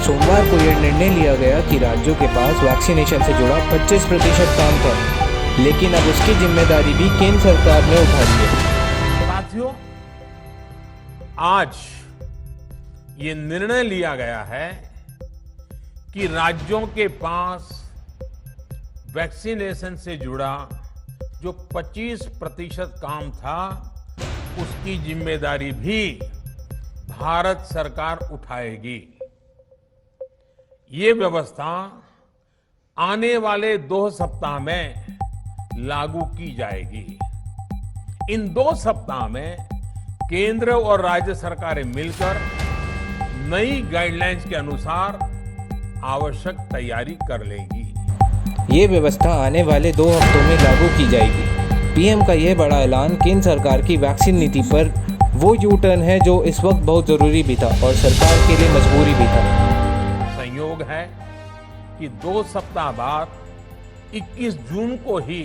सोमवार को यह निर्णय लिया गया कि राज्यों के पास वैक्सीनेशन से जुड़ा 25% काम था, लेकिन अब उसकी जिम्मेदारी भी केंद्र सरकार ने उठा ली है। साथियों, आज ये निर्णय लिया गया है कि राज्यों के पास वैक्सीनेशन से जुड़ा जो 25% काम था, उसकी जिम्मेदारी भी भारत सरकार उठाएगी। ये व्यवस्था आने वाले 2 सप्ताह में लागू की जाएगी। इन 2 सप्ताह में केंद्र और राज्य सरकारें मिलकर नई गाइडलाइंस के अनुसार आवश्यक तैयारी कर लेंगी। ये व्यवस्था आने वाले 2 हफ्तों में लागू की जाएगी। पीएम का यह बड़ा ऐलान केंद्र सरकार की वैक्सीन नीति पर वो यू टर्न है जो इस वक्त बहुत जरूरी भी था और सरकार के लिए मजबूरी भी था। संयोग है कि 2 सप्ताह बाद 21 जून को ही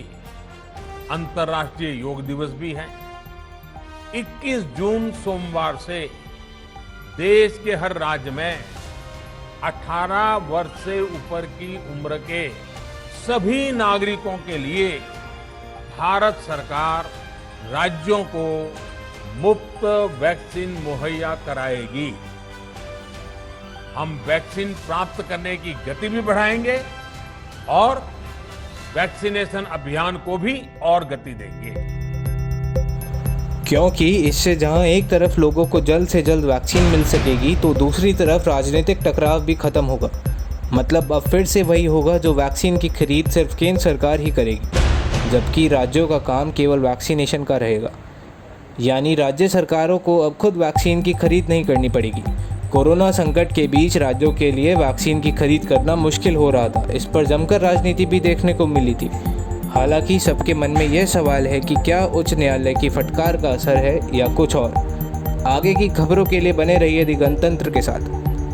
अंतर्राष्ट्रीय योग दिवस भी है। 21 जून सोमवार से देश के हर राज्य में 18 वर्ष से ऊपर की उम्र के सभी नागरिकों के लिए भारत सरकार राज्यों को मुफ्त वैक्सीन मुहैया कराएगी। हम वैक्सीन प्राप्त करने की गति भी बढ़ाएंगे और वैक्सीनेशन अभियान को भी और गति देंगे, क्योंकि इससे जहां एक तरफ लोगों को जल्द से जल्द वैक्सीन मिल सकेगी, तो दूसरी तरफ राजनीतिक टकराव भी खत्म होगा। मतलब अब फिर से वही होगा जो वैक्सीन की खरीद सिर्फ केंद्र सरकार ही करेगी, जबकि राज्यों का काम केवल वैक्सीनेशन का रहेगा। यानी राज्य सरकारों को अब खुद वैक्सीन की खरीद नहीं करनी पड़ेगी। कोरोना संकट के बीच राज्यों के लिए वैक्सीन की खरीद करना मुश्किल हो रहा था। इस पर जमकर राजनीति भी देखने को मिली थी। हालांकि सबके मन में यह सवाल है कि क्या उच्च न्यायालय की फटकार का असर है या कुछ और। आगे की खबरों के लिए बने रहिए दी गणतंत्र के साथ।